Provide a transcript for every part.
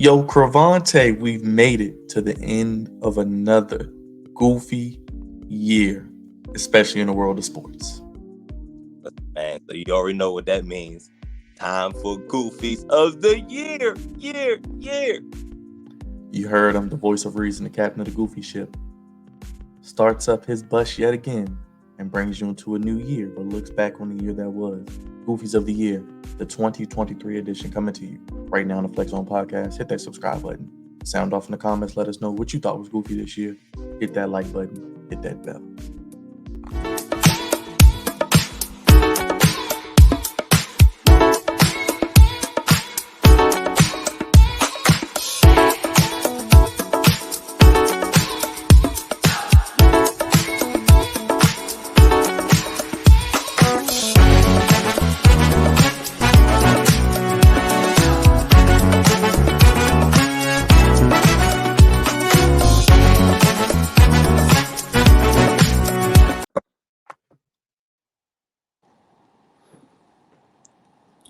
Yo, Crevonte, we've made it to the end of another goofy year, especially in the world of sports. Man, so you already know what that means. Time for Goofies of the year. You heard him, the voice of reason, the captain of the goofy ship. Starts up his bus yet again and brings you into a new year, but looks back on the year that was. Goofies of the Year, the 2023 edition coming to you right now on the Flex On Podcast. Hit that subscribe button. Sound off in the comments. Let us know what you thought was goofy this year. Hit that like button. Hit that bell.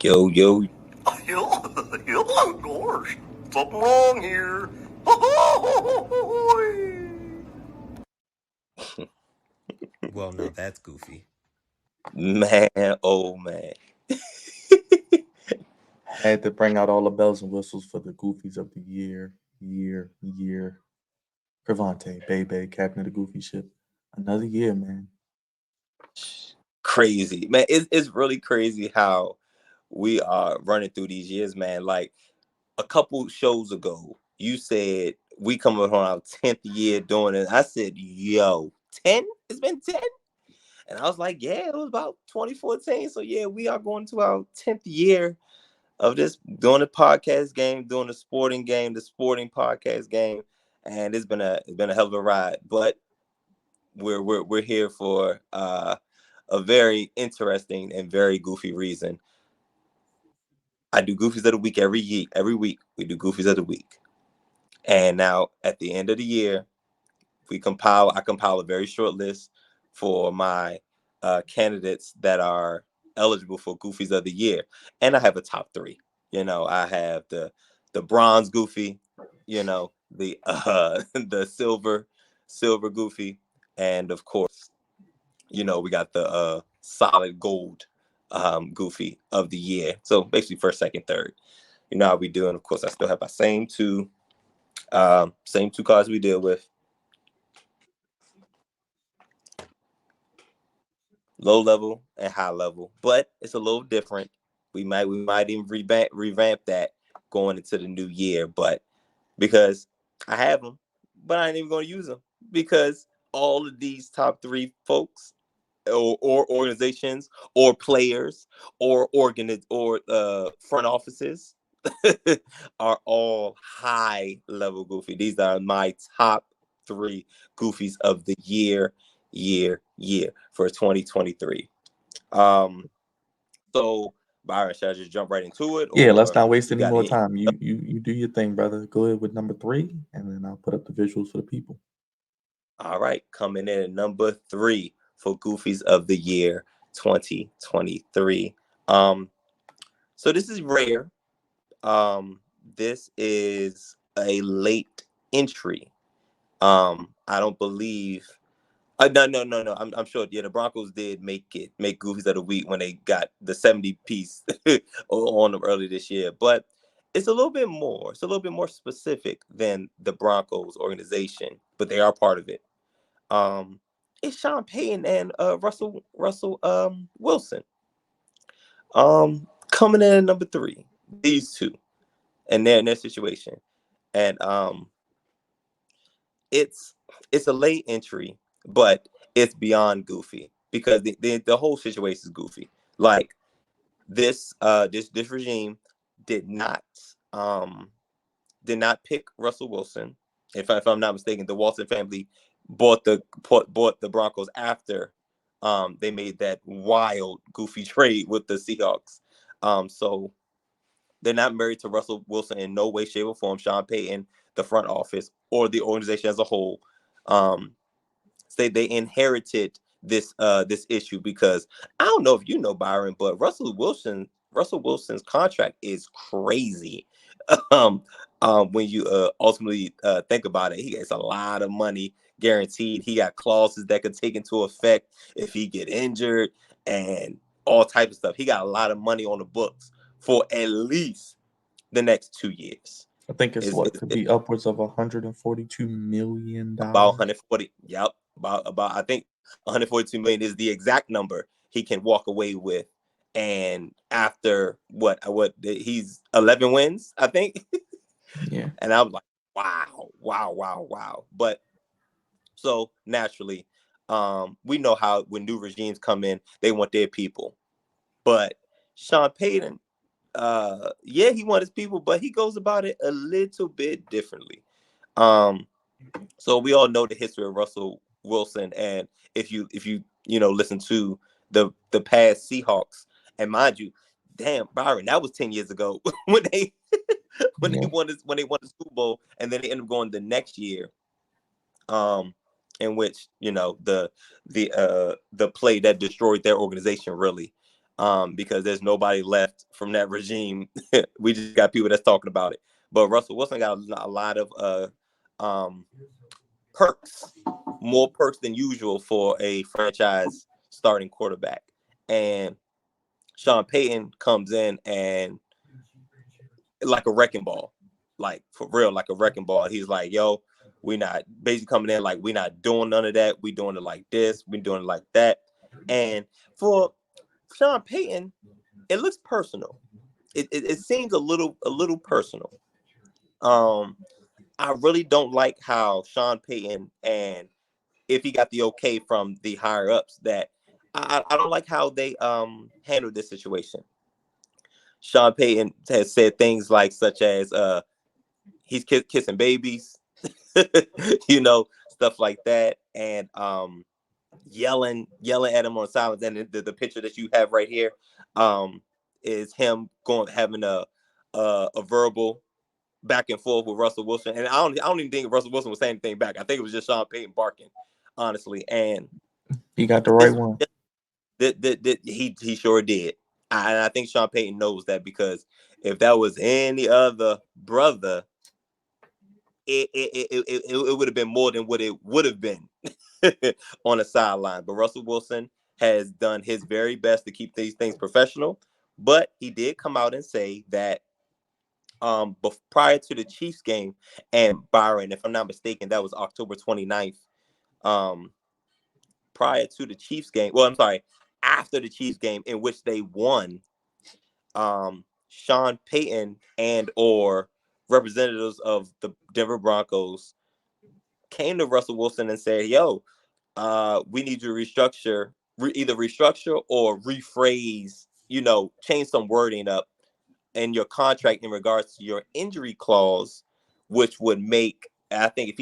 Yo. Gosh, something wrong here. Well, now that's goofy. Man, oh man. Had to bring out all the bells and whistles for the Goofies of the year. Crevonte, Bebe, captain of the goofy ship. Another year, man. Crazy. Man, it's really crazy how we are running through these years, man. Like a couple shows ago, you said we coming on our 10th year doing it. I said, yo, 10? It's been 10? And I was like, yeah, it was about 2014. So yeah, we are going to our 10th year of this doing the podcast game, doing the sporting game, the sporting podcast game. And it's been a hell of a ride. But we're here for a very interesting and very goofy reason. I do Goofies of the Week every week. Every week we do Goofies of the Week. And now at the end of the year, I compile a very short list for my candidates that are eligible for Goofies of the Year. And I have a top three. You know, I have the bronze Goofy, you know, the the silver Goofy, and of course, you know, we got the solid gold Goofy of the year. So basically first, second, third. You know how we do, and of course I still have my same two cards we deal with. Low level and high level, but it's a little different. We might even revamp that going into the new year, but because I have them, but I ain't even going to use them because all of these top three folks or organizations or players or front offices are all high level goofy. These are my top three goofies of the year for 2023. So Byron, should I just jump right into it, Yeah, let's or not waste you any got more any? time. You do your thing, brother. Go ahead with number 3, and then I'll put up the visuals for the people. All right, coming in at number 3 for Goofies of the Year 2023. So this is rare. This is a late entry. I don't believe. No. I'm sure. Yeah, the Broncos did make Goofies of the Week when they got the 70 piece on them early this year, but it's a little bit more. It's a little bit more specific than the Broncos organization, but they are part of it. It's Sean Payton and Russell Wilson. Coming in at number 3. These two, and they're in their situation, and it's a late entry, but it's beyond goofy because the whole situation is goofy. Like this regime did not pick Russell Wilson. If I'm not mistaken, the Walton family bought the Broncos after they made that wild goofy trade with the Seahawks. So they're not married to Russell Wilson in no way, shape, or form. Sean Payton, the front office, or the organization as a whole, they inherited this issue because I don't know if you know, Byron, but Russell Wilson's contract is crazy. when you ultimately think about it, he gets a lot of money guaranteed. He got clauses that could take into effect if he get injured and all types of stuff. He got a lot of money on the books for at least the next 2 years. I think it's Is what could be upwards of $142 million. about 140. Yep, about I think 142 million is the exact number he can walk away with. And after what he's 11 wins, I think. Yeah. And I was like, wow, wow, wow, wow. But so naturally, we know how when new regimes come in, they want their people. But Sean Payton, yeah, he wants his people, but he goes about it a little bit differently. So we all know the history of Russell Wilson, and if you listen to the past Seahawks, and mind you, damn Byron, that was 10 years ago when they Yeah. when they won the Super Bowl, and then they ended up going the next year, um, in which the play that destroyed their organization really, because there's nobody left from that regime. We just got people that's talking about it. But Russell Wilson got a lot of um perks, more perks than usual for a franchise starting quarterback. And Sean Payton comes in and like a wrecking ball, like for real, like a wrecking ball. He's like, yo, we not basically coming in like we not doing none of that. We doing it like this. We doing it like that. And for Sean Payton, it looks personal. It seems a little personal. Um, I really don't like how Sean Payton, and if he got the okay from the higher ups, that I don't like how they handled this situation. Sean Payton has said things like such as he's kissing babies, stuff like that, and yelling at him on silence. And the picture that you have right here um, is him having a verbal back and forth with Russell Wilson. And I don't even think Russell Wilson was saying anything back. I think it was just Sean Payton barking, honestly. And He got the right this one. he sure did. And I think Sean Payton knows that, because if that was any other brother, it would have been more than what it would have been on the sideline. But Russell Wilson has done his very best to keep these things professional. But he did come out and say that prior to the Chiefs game, and Byron, if I'm not mistaken, that was October 29th. Prior to the Chiefs game, well, I'm sorry, after the Chiefs game in which they won, Sean Payton and or representatives of the Denver Broncos came to Russell Wilson and said, "Yo, we need you to either restructure or rephrase, change some wording up in your contract in regards to your injury clause, which would make, I think if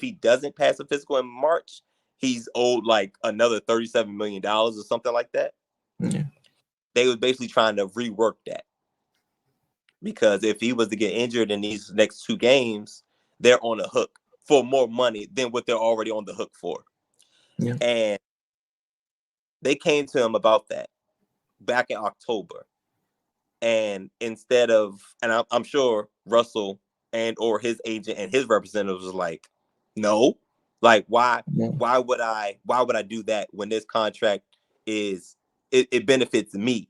he doesn't pass a physical in March, he's owed like another $37 million or something like that." Yeah. They was basically trying to rework that, because if he was to get injured in these next two games, they're on the hook for more money than what they're already on the hook for. Yeah. And they came to him about that back in October. And instead of, and I'm sure Russell and or his agent and his representatives was like, no, like Yeah. why would I do that when this contract it benefits me,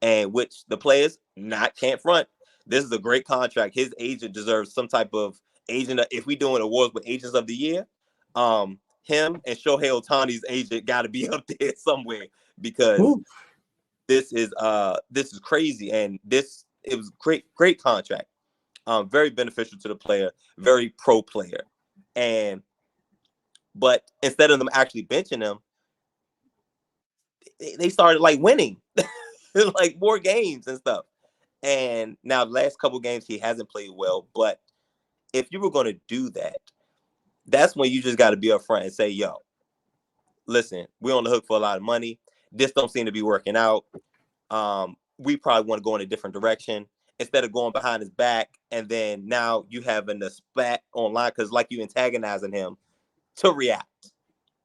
and which the players not can't front. This is a great contract. His agent deserves some type of agent. If we doing awards with agents of the year, him and Shohei Ohtani's agent got to be up there somewhere, because Ooh. this is crazy, and it was great contract, very beneficial to the player, very pro player. And but instead of them actually benching him, they started like winning like more games and stuff. And now the last couple games he hasn't played well, but if you were going to do that, that's when you just got to be upfront and say, yo, listen, we're on the hook for a lot of money. This don't seem to be working out. We probably want to go in a different direction, instead of going behind his back. And then now you having the spat online, because like you antagonizing him to react,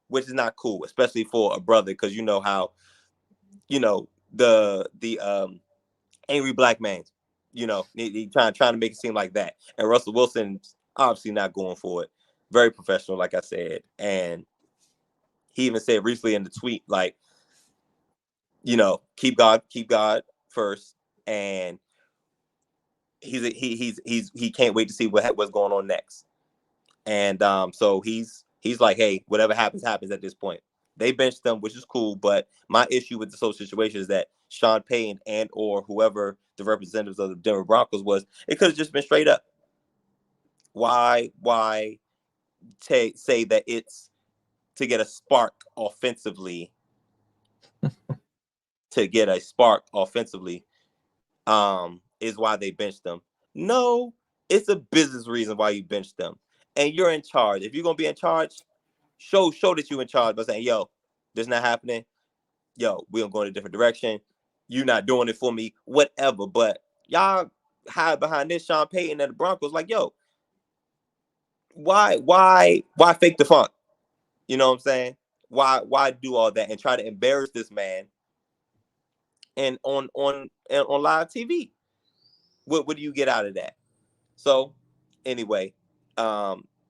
which is not cool, especially for a brother, because you know how, the angry black man. he trying to make it seem like that. And Russell Wilson's obviously not going for it. Very professional, like I said. And he even said recently in the tweet, like, keep God first. And he can't wait to see what's going on next. And so he's like, hey, whatever happens at this point. They benched them, which is cool. But my issue with this whole situation is that Sean Payton and or whoever the representatives of the Denver Broncos was, it could have just been straight up. Why say that it's to get a spark offensively? Is why they benched them. No, it's a business reason why you benched them. And you're in charge. If you're gonna be in charge, show that you're in charge by saying, yo, this not happening. Yo, we're gonna go in a different direction. You're not doing it for me, whatever. But y'all hide behind this Sean Payton and the Broncos, like, yo, why fake the funk? You know what I'm saying? Why do all that and try to embarrass this man and on live TV? What do you get out of that? So anyway,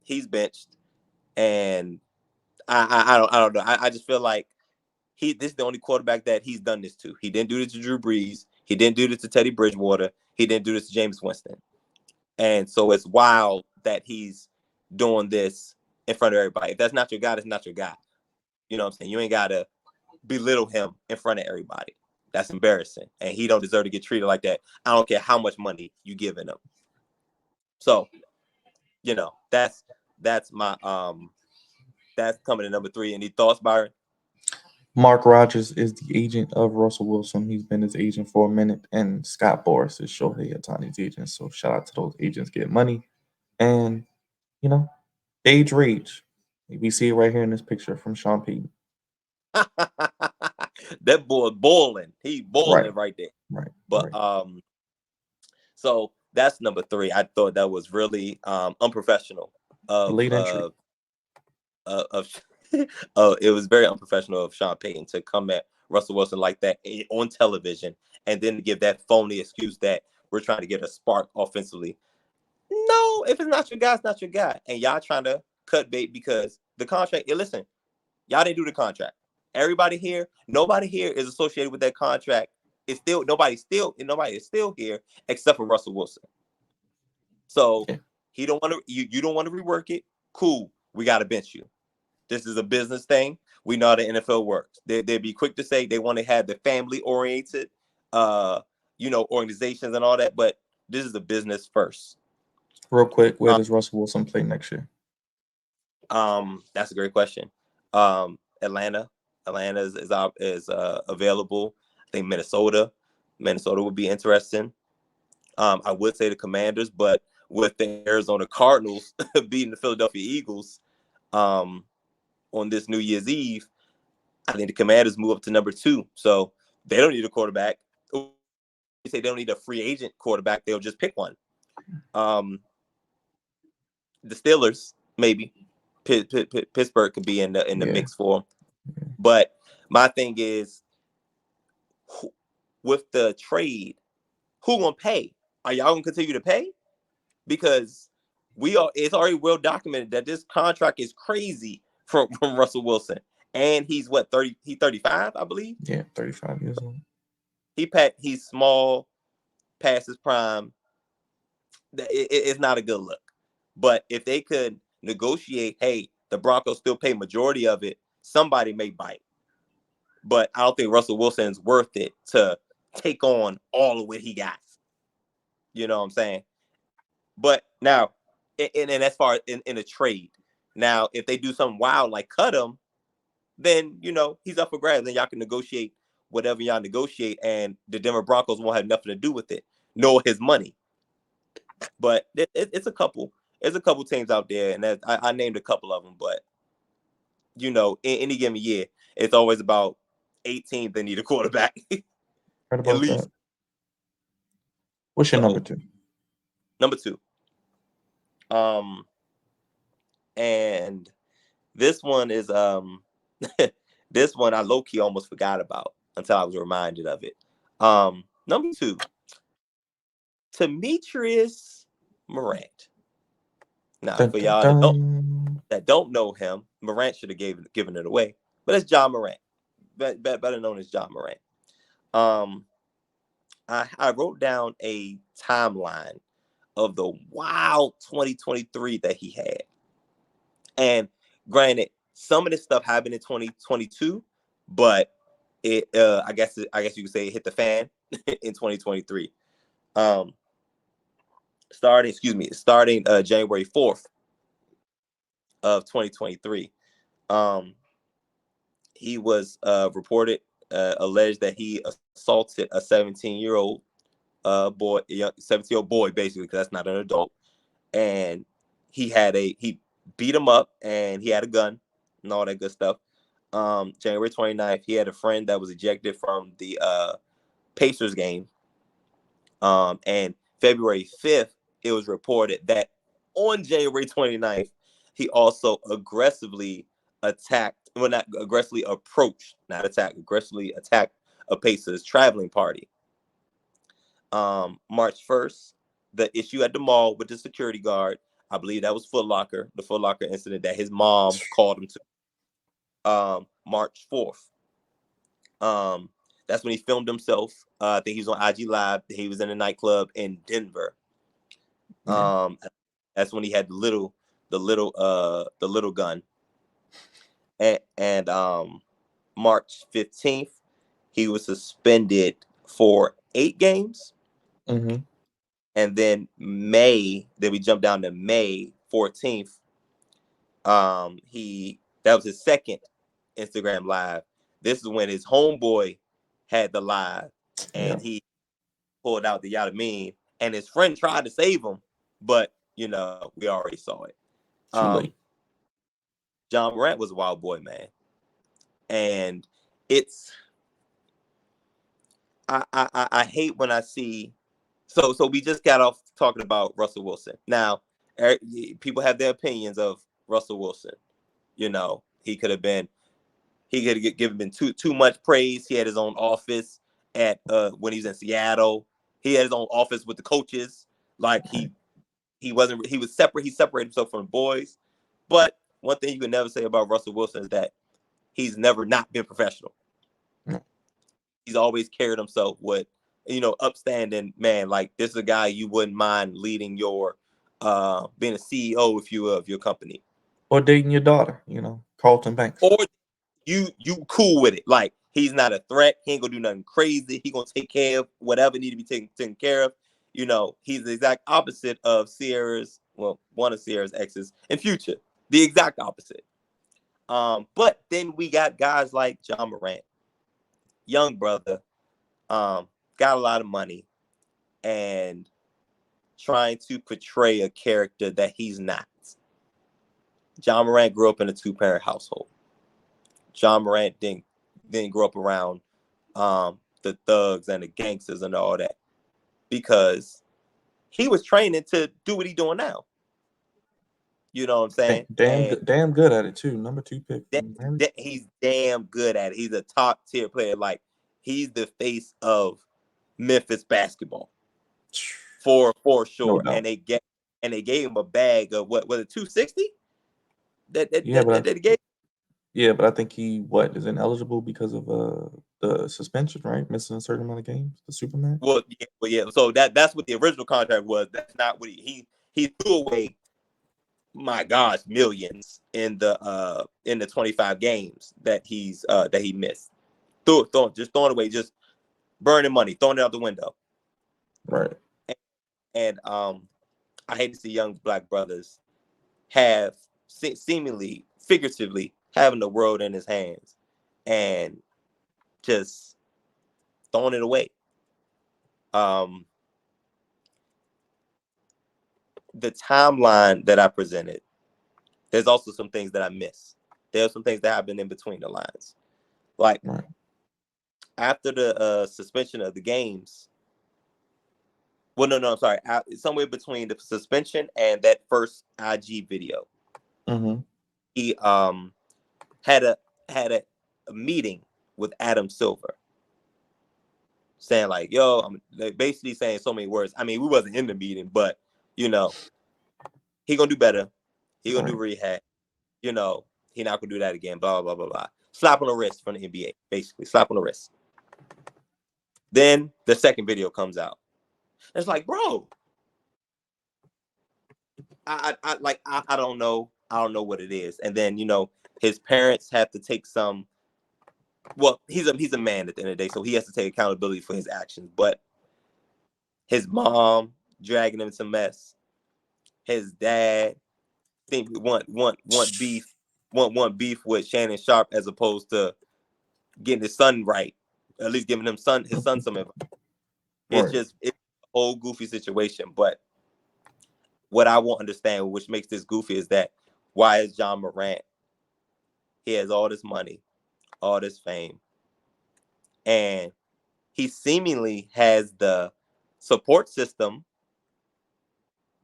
he's benched, and I don't know. I just feel like this is the only quarterback that he's done this to. He didn't do this to Drew Brees. He didn't do this to Teddy Bridgewater. He didn't do this to Jameis Winston. And so it's wild that he's doing this in front of everybody. If that's not your guy, that's not your guy. You know what I'm saying? You ain't gotta belittle him in front of everybody. That's embarrassing, and he don't deserve to get treated like that. I don't care how much money you giving him. So, that's my that's coming to number 3. Any thoughts, Byron? Mark Rogers is the agent of Russell Wilson. He's been his agent for a minute, and Scott Boras is Shohei Ohtani's agent. So shout out to those agents getting money. And age rage. We see it right here in this picture from Sean Payton. That boy boiling. He boiling right there. Right. But so that's number 3. I thought that was really unprofessional of late entry. It was very unprofessional of Sean Payton to come at Russell Wilson like that on television and then to give that phony excuse that we're trying to get a spark offensively. No, if it's not your guy, it's not your guy. And y'all trying to cut bait because the contract, listen, y'all didn't do the contract. Nobody here is associated with that contract. It's still nobody is still here except for Russell Wilson. So he don't want to you don't want to rework it. Cool. We got to bench you. This is a business thing. We know how the NFL works. They'd be quick to say they want to have the family-oriented, organizations and all that, but this is a business first. Real quick, where does Russell Wilson play next year? That's a great question. Atlanta is available. I think Minnesota would be interesting. I would say the Commanders, but with the Arizona Cardinals beating the Philadelphia Eagles, on this New Year's Eve, I think the Commanders move up to number 2. So they don't need a quarterback. They say they don't need a free agent quarterback. They'll just pick one. The Steelers, maybe. Pittsburgh could be in the mix for them. But my thing is, with the trade, who gonna pay? Are y'all gonna continue to pay? Because it's already well documented that this contract is crazy from Russell Wilson. And he's 30? He's 35, I believe. Yeah, 35 years old. He's small, past his prime. It's not a good look. But if they could negotiate, hey, the Broncos still pay majority of it, somebody may bite. But I don't think Russell Wilson's worth it to take on all of what he got. You know what I'm saying? But now, and as far as in a trade, now if they do something wild like cut him, then he's up for grabs, and y'all can negotiate whatever y'all negotiate, and the Denver Broncos won't have nothing to do with it, nor his money. But it's a couple teams out there, and I named a couple of them, but in any given year, it's always about 8 teams that need a quarterback. Right about at least. That. What's your number 2? Number 2. And this one is this one I low-key almost forgot about until I was reminded of it. Number 2. Demetrius Morant. Now, Dun, for dun, y'all dun. that don't know him, Morant should have given it away, but it's John Morant, better known as John Morant. I wrote down a timeline of the wild 2023 that he had, and granted, some of this stuff happened in 2022, but it I guess you could say it hit the fan in 2023. Starting January 4th of 2023. He was reported alleged that he assaulted a 17-year-old boy, 17-year-old boy, basically, because that's not an adult. And he beat him up, and he had a gun and all that good stuff. January 29th, he had a friend that was ejected from the Pacers game. And February 5th, it was reported that on January 29th, he also aggressively aggressively attacked a Pacers traveling party. March 1st, the issue at the mall with the security guard, I believe that was the Foot Locker incident that his mom called him to. March 4th. That's when he filmed himself. I think he was on IG Live. He was in a nightclub in Denver. That's when he had the little gun. And March 15th, he was suspended for 8 games. Mm-hmm. And then we jumped down to May 14th. That was his second Instagram live. This is when his homeboy had the live, and he pulled out the yada mean, and his friend tried to save him, but we already saw it. Too late. John Morant was a wild boy, man, and I hate when I see. So we just got off talking about Russell Wilson. Now, people have their opinions of Russell Wilson. He could have given too much praise. He had his own office when he was in Seattle. He had his own office with the coaches. Like he was separate. He separated himself from the boys. But one thing you can never say about Russell Wilson is that he's never not been professional. He's always carried himself with, upstanding man. Like, this is a guy you wouldn't mind leading your, being a CEO, if you will, of your company. Or dating your daughter, Carlton Banks. Or you cool with it. Like, he's not a threat. He ain't gonna do nothing crazy. He gonna take care of whatever need to be taken care of. He's the exact opposite of one of Sierra's exes in Future. The exact opposite. But then we got guys like John Morant, young brother, got a lot of money, and trying to portray a character that he's not. John Morant grew up in a 2-parent household. John Morant didn't grow up around the thugs and the gangsters and all that, because he was training to do what he's doing now. You know what I'm saying? Damn good at it too. Number 2 pick. He's damn good at it. He's a top tier player. Like, he's the face of Memphis basketball for sure. No, and they gave him a bag of what was it, 260? That they gave. Yeah, but I think he is ineligible because of the suspension, right? Missing a certain amount of games. The Superman. Well, yeah. So that's what the original contract was. That's not what he threw away. My gosh, millions in the 25 games that he missed. Just throwing away, just burning money, throwing it out the window. Right. And I hate to see young black brothers have seemingly, figuratively, having the world in his hands and just throwing it away. The timeline that I presented, there's also some things that I miss. There are some things that happened in between the lines. Like, after the suspension of the games. Well, no, I'm sorry. Somewhere between the suspension and that first IG video, he had a meeting with Adam Silver. saying like, yo, I'm like, basically saying so many words. I mean, we wasn't in the meeting, but he gonna do better. He gonna do rehab. He not gonna do that again. Blah blah blah blah. Slap on the wrist from the NBA, basically slap on the wrist. Then the second video comes out. It's like, bro, I don't know. I don't know what it is. And then his parents have to take some. Well, he's a man at the end of the day, so he has to take accountability for his actions. But his mom dragging him into mess. His dad think want beef, want beef with Shannon Sharp as opposed to getting his son right. At least giving his son some advice. It's a whole goofy situation. But what I won't understand, which makes this goofy, is that why is John Morant? He has all this money, all this fame, and he seemingly has the support system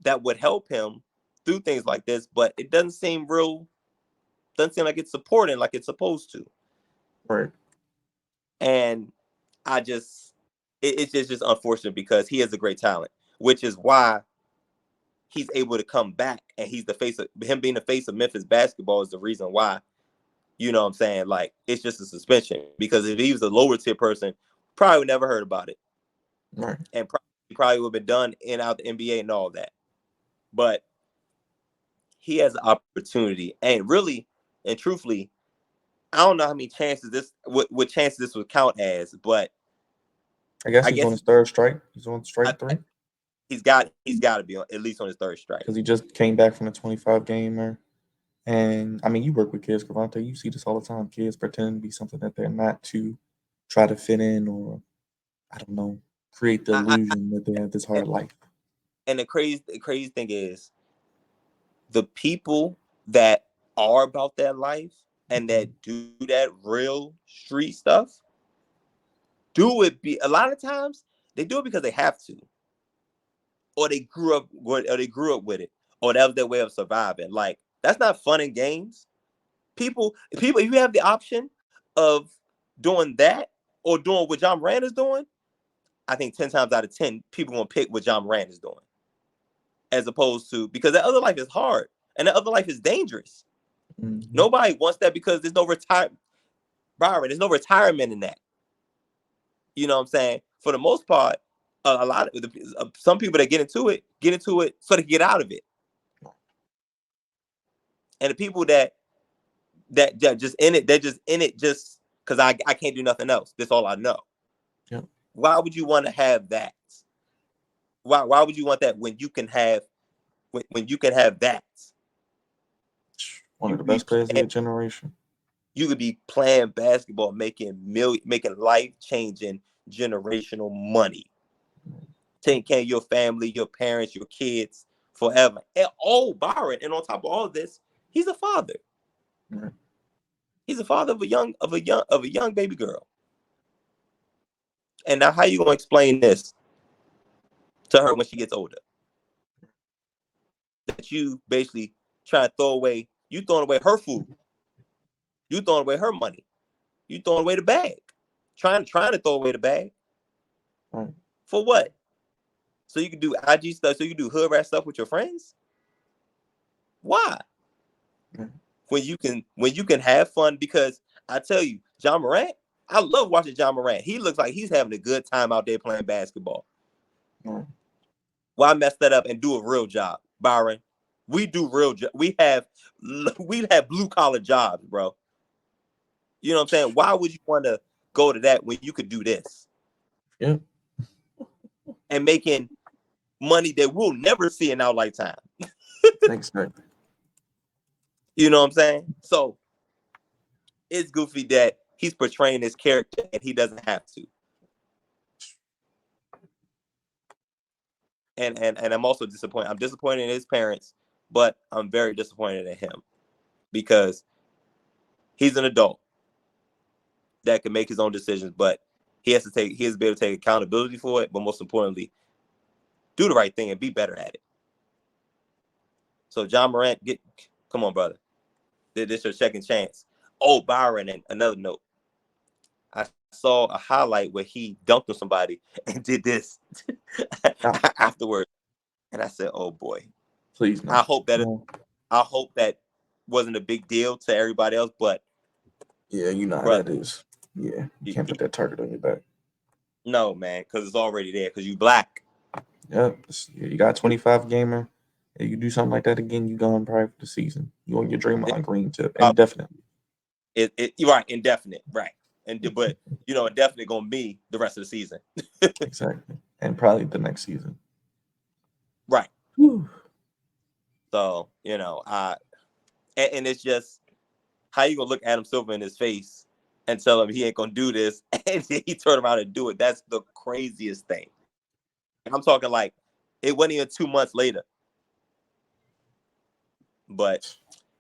that would help him through things like this, but it doesn't seem like it's supporting like it's supposed to. Right. And it's just unfortunate because he has a great talent, which is why he's able to come back, and he's the face of him being the face of Memphis basketball is the reason why. You know what I'm saying? Like, it's just a suspension, because if he was a lower tier person, probably would never heard about it. Right. And probably would have been done in out the NBA and all that. But he has an opportunity, and really and truthfully, I don't know how many chances what chances this would count as, but I guess he's on his third strike. He's on strike 3. He's got to be at least on his third strike, because he just came back from the 25 gamer. And I mean, you work with kids, Crevonte. You see this all the time. Kids pretend to be something that they're not to try to fit in, or I don't know, create the illusion that they have this hard life. And the crazy thing is, the people that are about that life and that do that real street stuff do it. A lot of times they do it because they have to, or they grew up with it, or that was their way of surviving. Like, that's not fun and games. People, if you have the option of doing that or doing what John Morant is doing, I think 10 times out of 10, people gonna pick what John Morant is doing, as opposed to, because that other life is hard and that other life is dangerous. Mm-hmm. Nobody wants that, because there's no Byron, there's no retirement in that. You know what I'm saying? For the most part, a lot of some people that get into it so they can get out of it. And the people that just in it, they're just in it just because I can't do nothing else. That's all I know. Yep. Why would you want to have that? Why would you want that when you can have that? One of the best players of your generation. You could be playing basketball, making life-changing generational money, taking care of your family, your parents, your kids forever. And Byron, and on top of all of this, he's a father. Right. He's a father of a young baby girl. And now, how you gonna explain this to her when she gets older? That you basically trying to throwing away her food, you throwing away her money, you throwing away the bag, trying to throw away the bag. Right. For what? So you can do IG stuff, so you can do hood rat stuff with your friends? Why? Right. When you can have fun, because I tell you, John Morant, I love watching John Morant. He looks like he's having a good time out there playing basketball. Right. Why mess that up and do a real job, Byron? We do real job. We have blue collar jobs, bro. You know what I'm saying? Why would you want to go to that when you could do this? Yeah. And making money that we'll never see in our lifetime. Exactly. You know what I'm saying? So it's goofy that he's portraying this character and he doesn't have to. And I'm also disappointed. I'm disappointed in his parents, but I'm very disappointed in him, because he's an adult that can make his own decisions, but he has to be able to take accountability for it, but most importantly, do the right thing and be better at it. So John Morant, come on, brother. This is your second chance. Oh, Byron, and another note. I saw a highlight where he dunked on somebody and did this afterwards, and I said, "Oh boy." Please no. I hope that No. I hope that wasn't a big deal to everybody else, but Yeah, you know how brother, that is. Yeah, you can't put that target on your back. no man, because it's already there. Because you black. Yep. You got 25 gamer. If you do something like that again, you gone probably for the season. You on your Draymond Green tip indefinitely. You're right, indefinite, right? But indefinite gonna be the rest of the season, Exactly. And probably the next season. right? Whew. So and it's just how you gonna look Adam Silver in his face and tell him he ain't gonna do this, and then he turn around and do it. That's the craziest thing. I'm talking like it wasn't even 2 months later. But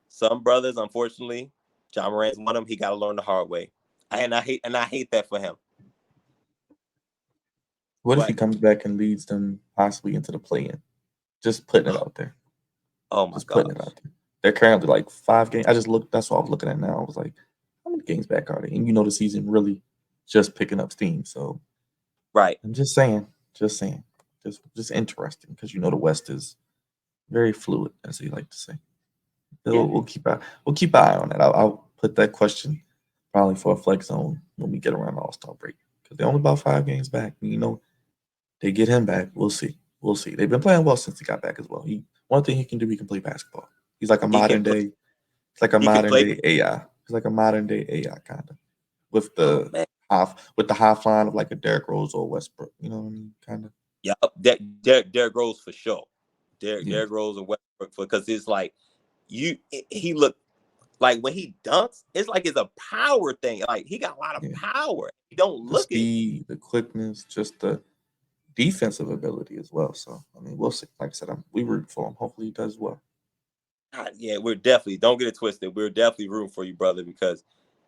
some brothers, unfortunately, John Morant's one of them. He got to learn the hard way, and I hate that for him. What if he comes back and leads them possibly into the play-in? Just putting it out there. Oh my Just god! putting it out there. They're currently like 5 games. I just looked. That's what I was looking at now. I was like, how many games back are they? And the season really just picking up steam. So Right. I'm just saying, just interesting because the West is very fluid, as they like to say. Yeah. We'll keep an eye on that. I'll put that question probably for a flex zone when we get around the All-Star break because they're only about 5 games back. They get him back. We'll see. They've been playing well since he got back as well. One thing he can do, he can play basketball. He's like a modern day. He's like a modern day AI. He's like a modern day AI kind of with the half line of like a Derrick Rose or Westbrook. You know what I mean? Kind of. Yeah, Derrick Rose for sure. Derrick Rose and Westbrook because it's like he looked like when he dunks, it's like it's a power thing. Like he got a lot of power. He don't look the speed, the quickness, just the defensive ability as well. So I mean, we'll see. Like I said, we root for him. Hopefully, he does well. Yeah, we're definitely don't get it twisted. We're definitely rooting for you, brother, because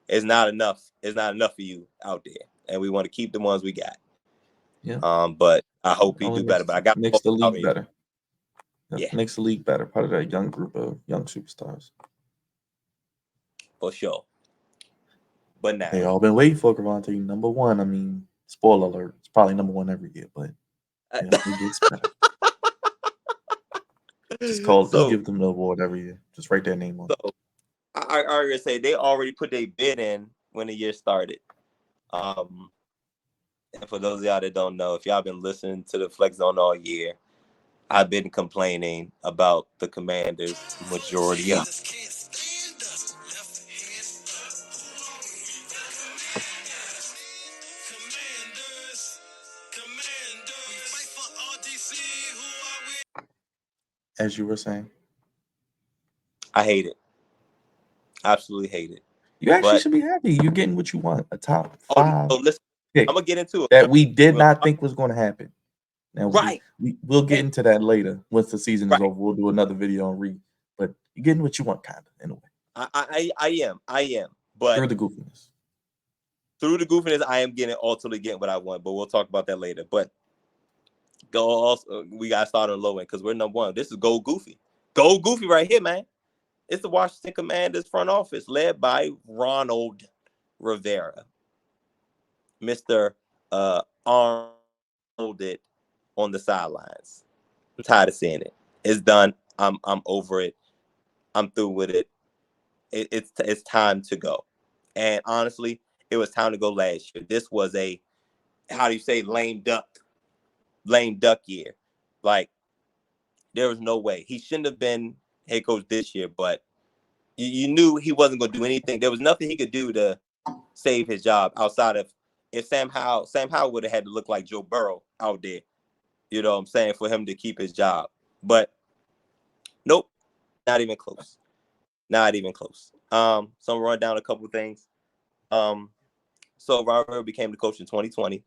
it's not enough. It's not enough for you out there, and we want to keep the ones we got. Yeah. But I hope he do better. But I got makes the league better. Yeah, makes the league better. Part of that young group of young superstars. For sure. But now they all been waiting for Crevonte number one. I mean, spoiler alert, it's probably number one every year, but it gets better. Just give them the award every year. Just write their name on it. I already say they already put their bid in when the year started. And for those of y'all that don't know, if y'all been listening to the Flex Zone all year, I've been complaining about the Commanders majority of. As you were saying, I hate it. Absolutely hate it. You actually should be happy. You're getting what you want. A top 5 pick I'm gonna get into it. That we did not think was going to happen. Now, we'll get into that later once the season is over. We'll do another video and but you're getting what you want, kind of, in a way. I am. But through the goofiness. I am ultimately getting what I want. But we'll talk about that later. But we got to start on low end because we're number one. This is Go Goofy. Go Goofy right here, man. It's the Washington Commanders front office led by Ronald Rivera. Mr. Arnold it on the sidelines. I'm tired of seeing it. It's done. I'm over it. I'm through with it. It's time to go. And honestly, it was time to go last year. This was a, how do you say, lame duck year. Like, there was no way. He shouldn't have been head coach this year, but you knew he wasn't going to do anything. There was nothing he could do to save his job outside of if Sam Howell would have had to look like Joe Burrow out there, you know what I'm saying, for him to keep his job. But nope, not even close. Not even close. So I'm gonna run down a couple of things. So Robert became the coach in 2020.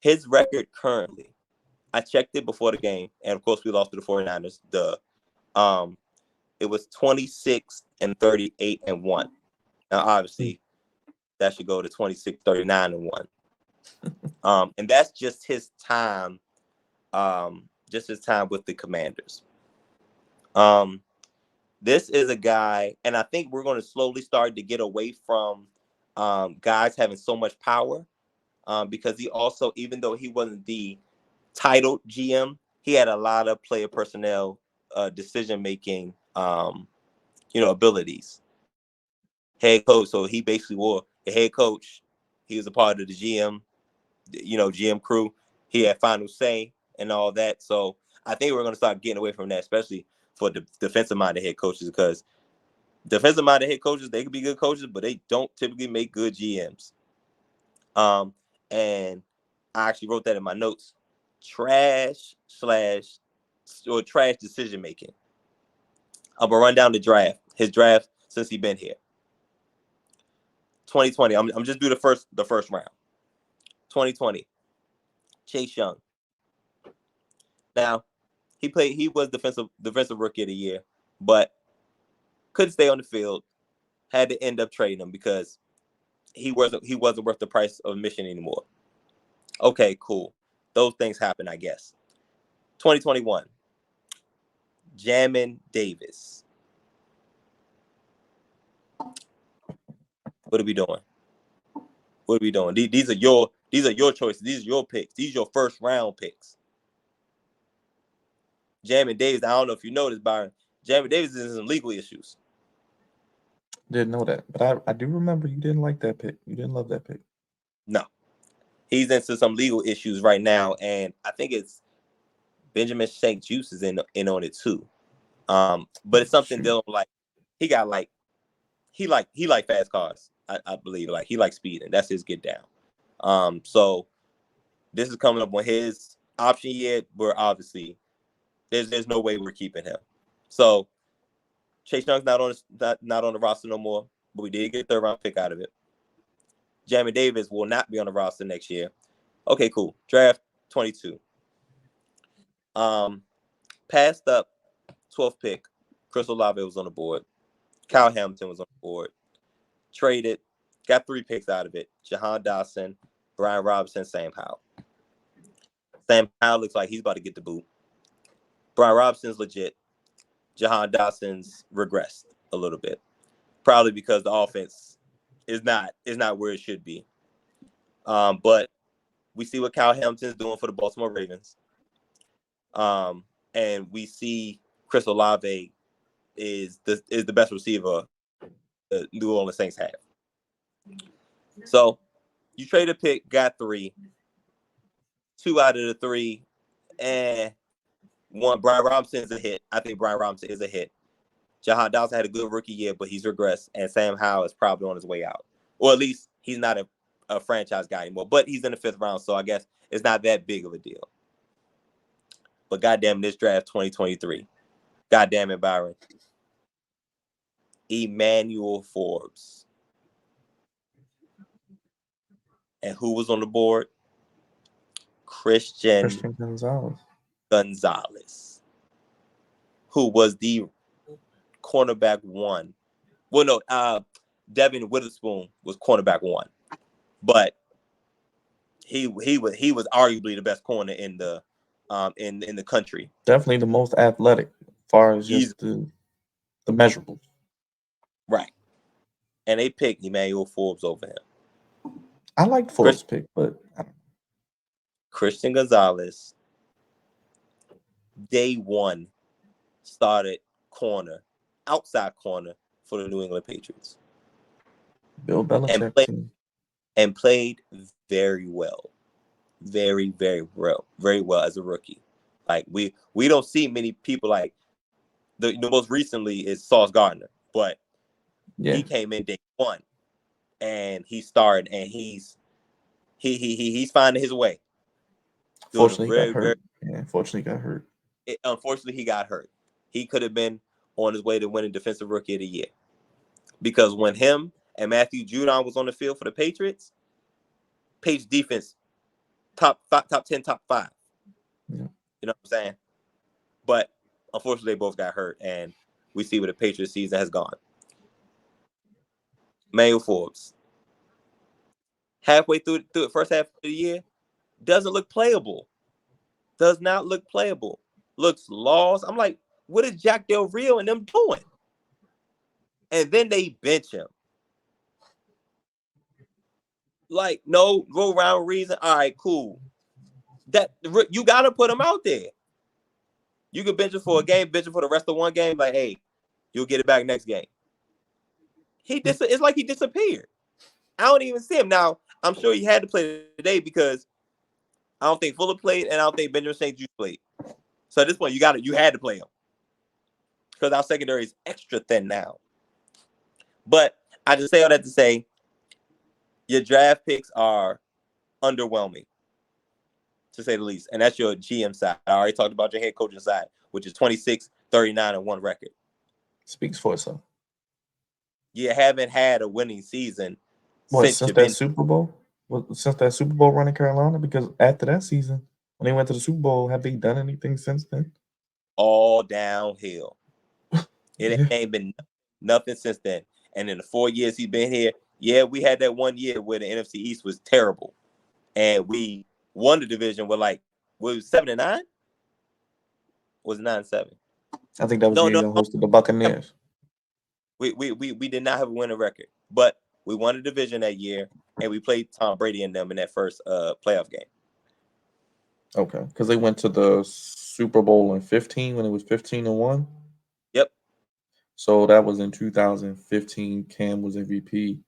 His record currently, I checked it before the game, and of course we lost to the 49ers. It was 26-38-1. Now obviously that should go to 26-39-1. And that's just his time, with the Commanders. This is a guy, and I think we're going to slowly start to get away from guys having so much power, because he also, even though he wasn't the titled GM, he had a lot of player personnel decision making abilities. Head coach, so he basically wore the head coach. He was a part of the GM, GM crew. He had final say and all that. So I think we're going to start getting away from that, especially for the defensive minded head coaches, because defensive minded head coaches, they can be good coaches, but they don't typically make good GMs. And I actually wrote that in my notes. Trash decision making. I'm gonna run down his draft since he's been here. 2020. I'm just do the first round. 2020. Chase Young. Now, he was defensive rookie of the year, but couldn't stay on the field. Had to end up trading him because he wasn't worth the price of admission anymore. Okay, cool. Those things happen, I guess. 2021. Jamin Davis. What are we doing? What are we doing? These are your choices. These are your picks. These are your first round picks. Jamin Davis, I don't know if you noticed, Byron. Jamin Davis is in some legal issues. Didn't know that, but I do remember you didn't like that pick. You didn't love that pick. No. He's into some legal issues right now, and I think it's Benjamin Shank Juice is in on it too. But it's something dealing like he like fast cars. I believe like he likes speed, and that's his get down. So this is coming up on his option year, where obviously there's no way we're keeping him. So Chase Young's not on the roster no more, but we did get a third round pick out of it. Jamin Davis will not be on the roster next year. Okay, cool. Draft 22. Passed up 12th pick. Chris Olave was on the board. Kyle Hamilton was on the board. Traded, got 3 picks out of it. Jahan Dotson, Brian Robinson, Sam Howell. Sam Howell looks like he's about to get the boot. Brian Robinson's legit. Jahan Dotson's regressed a little bit, probably because the offense is not where it should be. But we see what Kyle Hamilton's doing for the Baltimore Ravens. And we see Chris Olave is the best receiver the New Orleans Saints have. So you trade a pick, got 3. 2 out of the 3, and one. Brian Robinson is a hit. I think Brian Robinson is a hit. Jahan Dotson had a good rookie year, but he's regressed, and Sam Howell is probably on his way out. Or at least he's not a franchise guy anymore, but he's in the 5th round, so I guess it's not that big of a deal. But goddamn, this draft 2023. Goddamn it, Byron. Emmanuel Forbes. And who was on the board? Christian Gonzalez, who was the cornerback 1. Well, no, Devin Witherspoon was cornerback 1, but he was arguably the best corner in the country. Definitely the most athletic, as far as just the measurables. Right. And they picked Emmanuel Forbes over him. I liked Forbes' pick, but I don't know. Christian Gonzalez, day 1, started outside corner for the New England Patriots. Bill Belichick and played very well. Very, very well. Very well as a rookie. Like we don't see many people like the most recently is Sauce Gardner, but he came in day 1 and he started and he's finding his way. Unfortunately, he got hurt. Unfortunately, he got hurt. He could have been on his way to winning Defensive Rookie of the Year. Because when him and Matthew Judon was on the field for the Patriots, Patriots defense, top 10, top 5. Yeah. You know what I'm saying? But unfortunately, they both got hurt, and we see where the Patriots season has gone. Emmanuel Forbes, halfway through the first half of the year, doesn't look playable. Does not look playable. Looks lost. I'm like, what is Jack Del Rio and them doing? And then they bench him. Like, no go around reason. All right, cool. That you gotta put him out there. You can bench him for a game, bench him for the rest of one game. Like, hey, you'll get it back next game. It's like he disappeared. I don't even see him now. I'm sure he had to play today because I don't think Fuller played, and I don't think Benjamin St. Juste played. So at this point, you had to play him because our secondary is extra thin now. But I just say all that to say, your draft picks are underwhelming, to say the least, and that's your GM side. I already talked about your head coaching side, which is 26, 39, and 1 record. Speaks for itself. You haven't had a winning season since that Super Bowl? Since that Super Bowl run in Carolina? Because after that season, when they went to the Super Bowl, have they done anything since then? All downhill. It ain't been nothing since then. And in the 4 years he's been here, yeah, we had that 1 year where the NFC East was terrible, and we won the division with like was 7-9? Was 9-7? I think that was the year y'all hosted the Buccaneers. We did not have a winning record, but we won the division that year, and we played Tom Brady and them in that first playoff game. Okay, because they went to the Super Bowl in 15 when it was 15-1. Yep. So that was in 2015. Cam was MVP.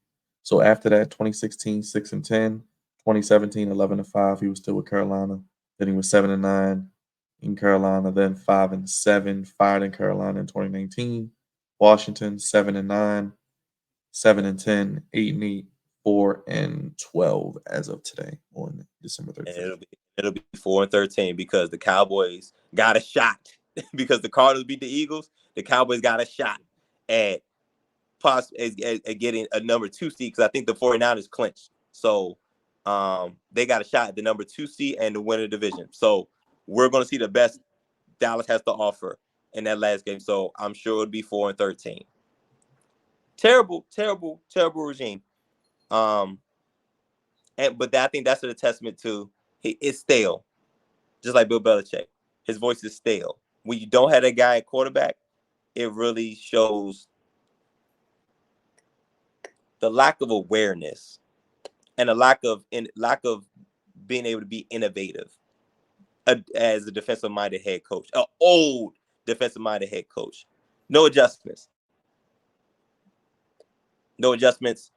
So after that, 2016, 6-10, 2017, 11-5. He was still with Carolina. Then he was 7-9 in Carolina. Then 5-7, fired in Carolina in 2019. Washington 7-9, 7-10, 8-8, 4-12 as of today on December 31st. And it'll be 4-13 because the Cowboys got a shot. Because the Cardinals beat the Eagles, the Cowboys got a shot at getting a number 2 seed because I think the 49ers clinched. So they got a shot at the number 2 seed and the winner division. So we're going to see the best Dallas has to offer in that last game. So I'm sure it'll be 4-13. Terrible, terrible, terrible regime. But I think that's a testament to it's stale. Just like Bill Belichick. His voice is stale. When you don't have that guy at quarterback, it really shows the lack of awareness and a lack of being able to be innovative as a defensive-minded head coach, an old defensive-minded head coach. No adjustments. No adjustments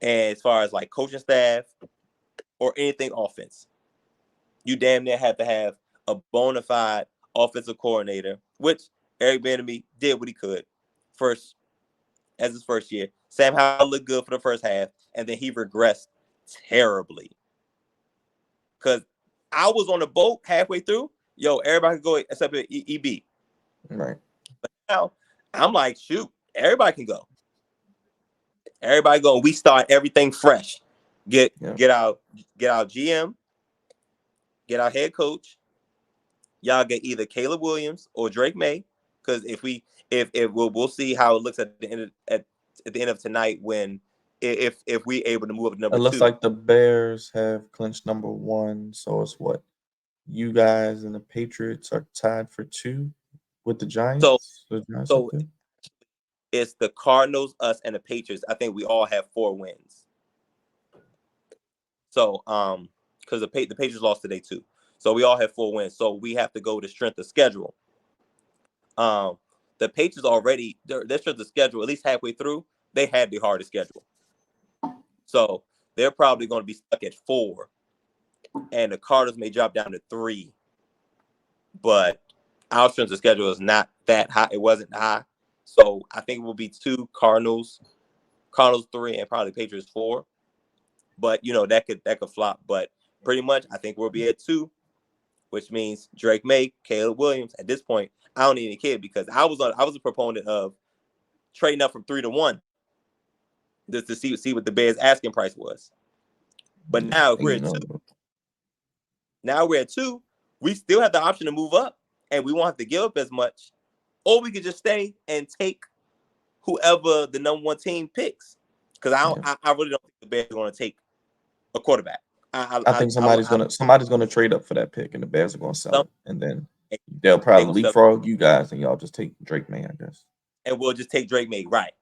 as far as like coaching staff or anything offense. You damn near have to have a bona fide offensive coordinator, which Eric Bieniemy did what he could as his first year. Sam Howell looked good for the first half, and then he regressed terribly. Because I was on the boat halfway through. Yo, everybody can go except for EB. Right. But now I'm like, shoot, everybody can go. Everybody go. We start everything fresh. Get our GM, get our head coach. Y'all get either Caleb Williams or Drake May, because we'll see how it looks at the end of tonight when if we able to move up to number 2. It looks like the Bears have clinched number 1, so it's what you guys and the Patriots are tied for 2 with the Giants. So it's the Cardinals, us, and the Patriots. I think we all have 4 wins. So because the Patriots lost today too. So we all have 4 wins. So we have to go to strength of schedule. The Patriots already, their strength of schedule, at least halfway through, they had the hardest schedule. So they're probably going to be stuck at 4. And the Cardinals may drop down to 3. But our strength of schedule is not that high. It wasn't high. So I think it will be 2 Cardinals 3, and probably Patriots 4. But, that could flop. But pretty much, I think we'll be at 2. Which means Drake May, Caleb Williams. At this point, I don't need any kid because I was a proponent of trading up from 3 to 1 just to see what the Bears' asking price was. But now if we're at 2, we still have the option to move up, and we won't have to give up as much, or we could just stay and take whoever the number 1 team picks. Because I really don't think the Bears are going to take a quarterback. I think somebody's gonna trade up for that pick, and the Bears are gonna sell it, and then they'll probably leapfrog you guys, and y'all just take Drake May, I guess. And we'll just take Drake May, right?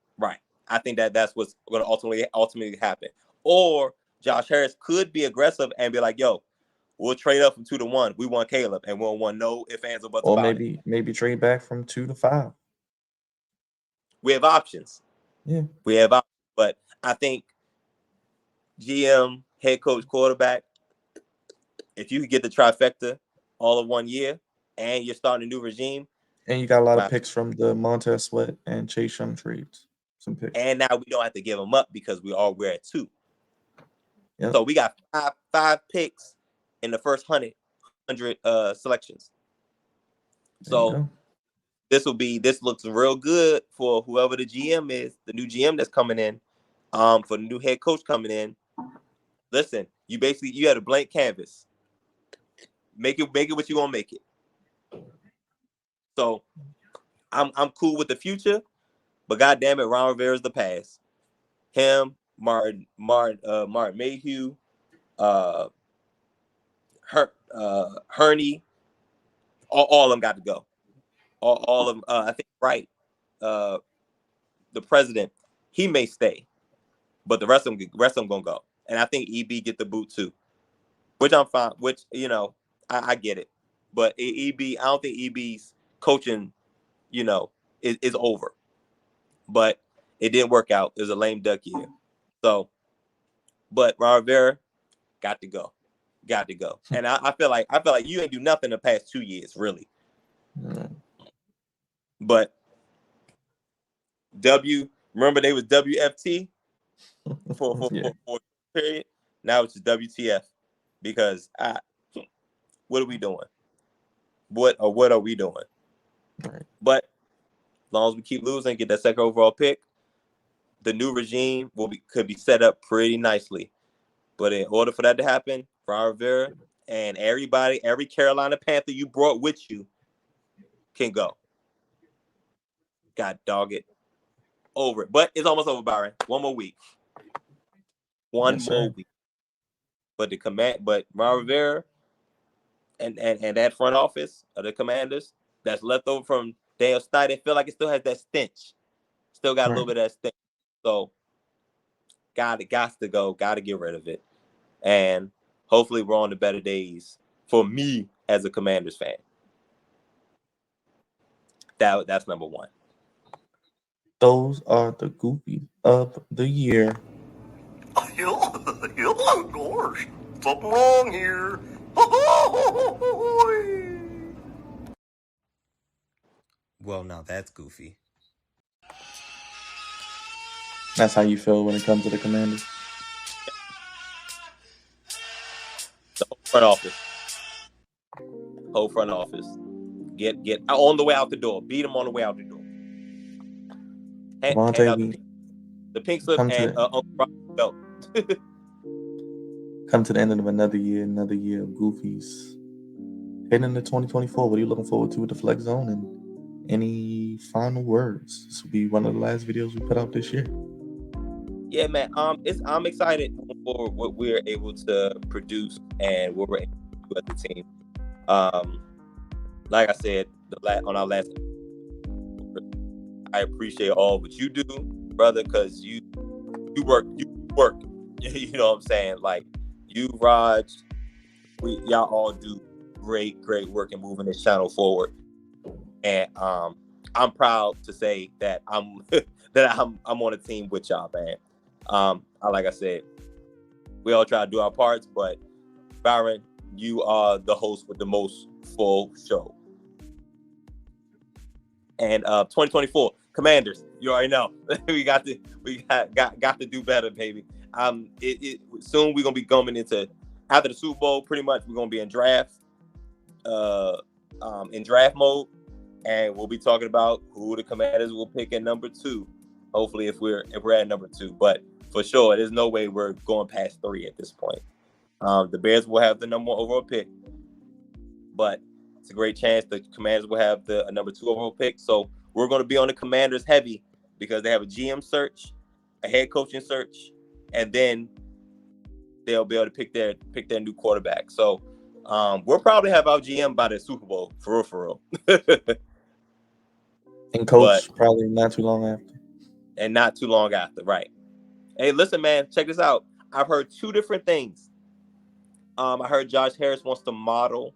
I think that's what's going to ultimately happen. Or Josh Harris could be aggressive and be like, yo, we'll trade up from 2-1. We want Caleb, and we'll want no ifs, ands, or buts Or about it. maybe trade back from 2 to 5. We have options. Yeah. We have options. But I think GM, head coach, quarterback, if you could get the trifecta all in 1 year and you're starting a new regime. And you got a lot of picks from the Montez Sweat and Chase Young trades. Some picks. And now we don't have to give them up because we're at 2. Yep. So we got five picks in the first 100 selections. So this looks real good for whoever the GM is, the new GM that's coming in, for the new head coach coming in. Listen, you had a blank canvas. Make it what you gonna make it. So I'm cool with the future, but goddamn it, Ron Rivera's the past. Him, Martin Mayhew, Herney, all of them got to go. All of them. I think the president, he may stay, but the rest of them gonna go. And I think EB get the boot too, which I'm fine. Which I get it, but EB, I don't think EB's coaching, is over. But it didn't work out. It was a lame duck year. So, but Ron Rivera got to go. And I feel like you ain't do nothing the past 2 years, really. But remember they was WFT for a period. Now it's just WTF because what are we doing? What are we doing? Right. But as long as we keep losing, get that second overall pick, the new regime could be set up pretty nicely. But in order for that to happen, Ron Rivera and every Carolina Panther you brought with you can go. God dog it. Over it. But it's almost over, Byron. One more week. One more week. But Ron Rivera and that front office of the Commanders that's left over from Dale Snyder, feel like it still has that stench. Still got a little bit of that stench. So got to go. Got to get rid of it. And hopefully we're on the better days for me as a Commanders fan. That's number one. Those are the Goofy of the Year. Gosh, something wrong here. Well, now that's goofy. That's how you feel when it comes to the Commanders? The whole front office. Get on the way out the door. Beat them on the way out the door. Hand out the pink slip and Uncle Robert belt. Come to the end of another year of Goofies. Heading into 2024, what are you looking forward to with the Flex Zone? And any final words? This will be one of the last videos we put out this year. Yeah, man. I'm excited for what we're able to produce and what we're able to do as a team. Like I said on our last, I appreciate all what you do, brother, because you work. You know what I'm saying? Like you, Raj, y'all all do great work in moving this channel forward. And I'm proud to say that I'm on a team with y'all, man. Like I said, we all try to do our parts, but Byron, you are the host with the most full show. And 2024 Commanders, you already know we got to do better, baby. Soon we're gonna be going into after the Super Bowl. Pretty much we're gonna be in draft mode, and we'll be talking about who the Commanders will pick at number 2. Hopefully, if we're at number 2, but for sure, there's no way we're going past 3 at this point. The Bears will have the number 1 overall pick, but it's a great chance the Commanders will have the number 2 overall pick. So we're going to be on the Commanders heavy because they have a GM search, a head coaching search, and then they'll be able to pick their new quarterback. So we'll probably have our GM by the Super Bowl, for real. And coach probably not too long after. And not too long after, right. Hey, listen, man, check this out. I've heard two different things. I heard Josh Harris wants to model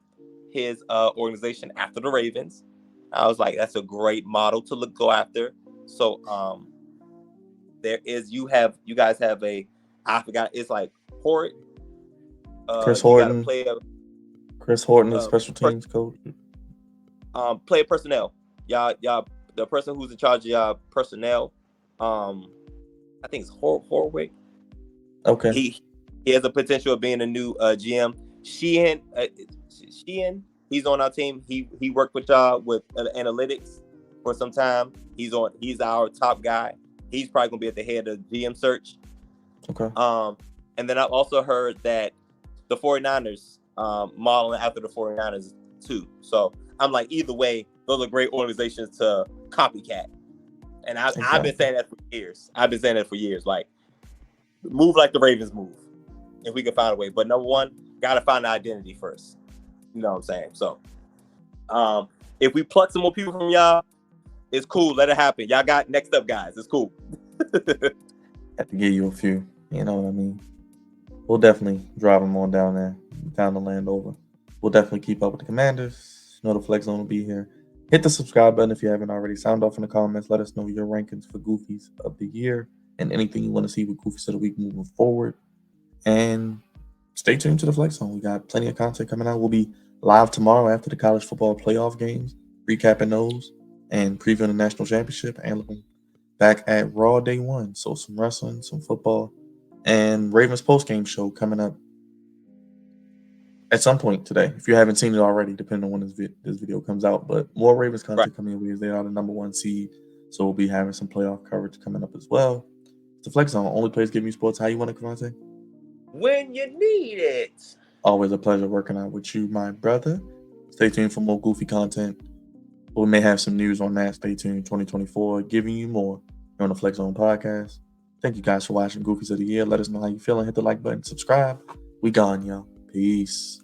his organization after the Ravens. I was like, that's a great model to go after. So there is you guys have I forgot, it's like Hort. Chris You got to Horton. play Chris Horton is special teams coach. Player personnel. Y'all, the person who's in charge of y'all personnel. I think it's Horwick. Okay. He has a potential of being a new GM. Sheehan, he's on our team. He worked with y'all with analytics for some time. He's our top guy. He's probably gonna be at the head of GM search. Okay. And then I've also heard that the 49ers modeling after the 49ers too. So I'm like, either way, those are great organizations to copycat. And I've been saying that for years. Like, move like the Ravens move, if we can find a way. But number one, gotta find the identity first. You know what I'm saying? So, if we pluck some more people from y'all, it's cool. Let it happen. Y'all got next up guys. It's cool. Have to give you a few. You know what I mean? We'll definitely drive them on down there, down the land over. We'll definitely keep up with the Commanders. You know the Flex Zone will be here. Hit the subscribe button if you haven't already. Sound off in the comments. Let us know your rankings for Goofies of the year and anything you want to see with Goofies of the week moving forward. And stay tuned to the Flex Zone. We got plenty of content coming out. We'll be live tomorrow after the college football playoff games, recapping those and previewing the national championship and looking back at Raw Day 1. So some wrestling, some football, and Ravens post-game show coming up at some point today. If you haven't seen it already, depending on when this video comes out. But more Ravens content coming in because they are the number one seed. So we'll be having some playoff coverage coming up as well. It's the Flex Zone, only place giving you sports how you want it, Crevonte. When you need it. Always a pleasure working out with you, my brother. Stay tuned for more goofy content. We may have some news on that. Stay tuned. 2024, giving you more here on the Flex Zone podcast. Thank you guys for watching Goofies of the Year. Let us know how you feeling. Hit the like button, subscribe. We gone, y'all. Peace.